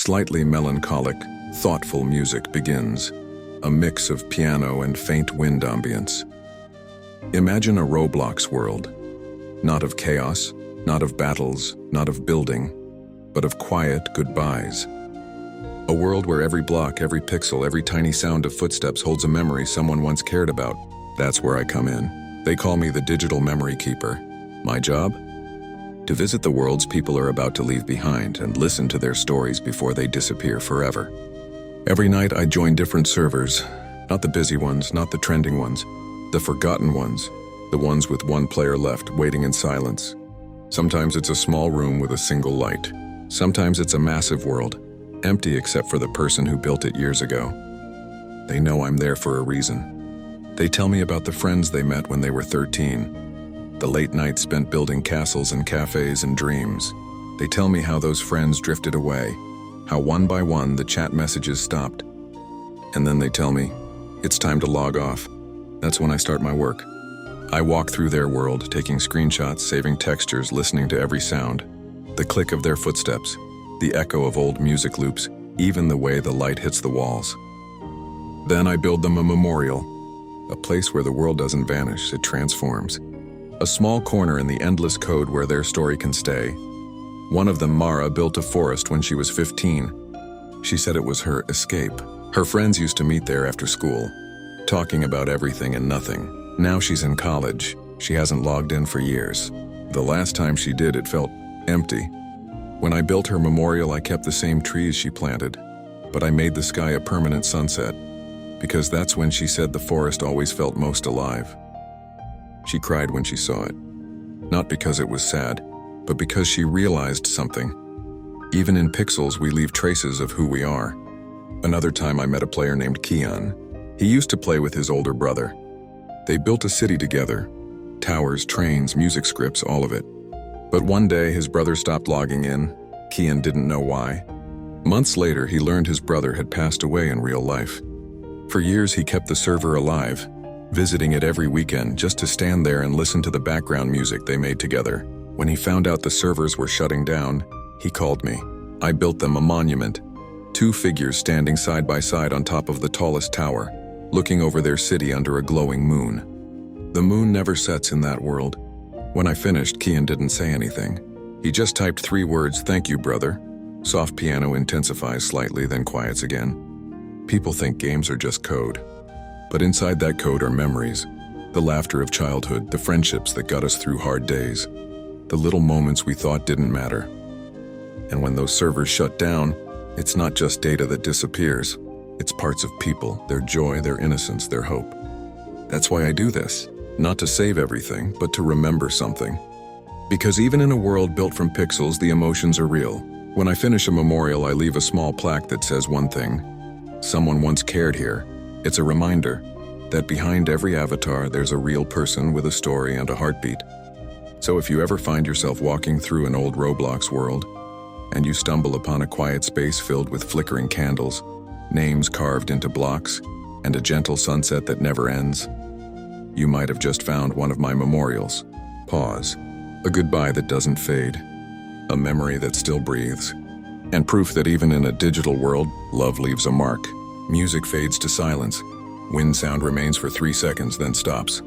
Slightly melancholic, thoughtful music begins, a mix of piano and faint wind ambience. Imagine a Roblox world, not of chaos, not of battles, not of building, but of quiet goodbyes. A world where every block, every pixel, every tiny sound of footsteps holds a memory someone once cared about. That's where I come in. They call me the digital memory keeper. My job? To visit the worlds people are about to leave behind and listen to their stories before they disappear forever. Every night I join different servers, not the busy ones, not the trending ones, the forgotten ones, the ones with one player left waiting in silence. Sometimes it's a small room with a single light. Sometimes it's a massive world, empty except for the person who built it years ago. They know I'm there for a reason. They tell me about the friends they met when they were 13, the late nights spent building castles and cafes and dreams. They tell me how those friends drifted away, how one by one the chat messages stopped. And then they tell me, it's time to log off. That's when I start my work. I walk through their world, taking screenshots, saving textures, listening to every sound. The click of their footsteps, the echo of old music loops, even the way the light hits the walls. Then I build them a memorial, a place where the world doesn't vanish, it transforms. A small corner in the endless code where their story can stay. One of them, Mara, built a forest when she was 15. She said it was her escape. Her friends used to meet there after school, talking about everything and nothing. Now she's in college. She hasn't logged in for years. The last time she did, it felt empty. When I built her memorial, I kept the same trees she planted, but I made the sky a permanent sunset, because that's when she said the forest always felt most alive. She cried when she saw it, not because it was sad, but because she realized something. Even in pixels, we leave traces of who we are. Another time I met a player named Kian. He used to play with his older brother. They built a city together. Towers, trains, music scripts, all of it. But one day his brother stopped logging in. Kian didn't know why. Months later, he learned his brother had passed away in real life. For years, he kept the server alive, visiting it every weekend just to stand there and listen to the background music they made together. When he found out the servers were shutting down, he called me. I built them a monument, 2 figures standing side by side on top of the tallest tower, looking over their city under a glowing moon. The moon never sets in that world. When I finished, Kian didn't say anything. He just typed 3 words, "Thank you, brother." Soft piano intensifies slightly, then quiets again. People think games are just code. But inside that code are memories, the laughter of childhood, the friendships that got us through hard days, the little moments we thought didn't matter. And when those servers shut down, it's not just data that disappears. It's parts of people, their joy, their innocence, their hope. That's why I do this. Not to save everything, but to remember something. Because even in a world built from pixels, the emotions are real. When I finish a memorial, I leave a small plaque that says one thing. Someone once cared here. It's a reminder that behind every avatar, there's a real person with a story and a heartbeat. So if you ever find yourself walking through an old Roblox world, and you stumble upon a quiet space filled with flickering candles, names carved into blocks, and a gentle sunset that never ends, you might have just found one of my memorials. Pause. A goodbye that doesn't fade. A memory that still breathes. And proof that even in a digital world, love leaves a mark. Music fades to silence. Wind sound remains for 3 seconds, then stops.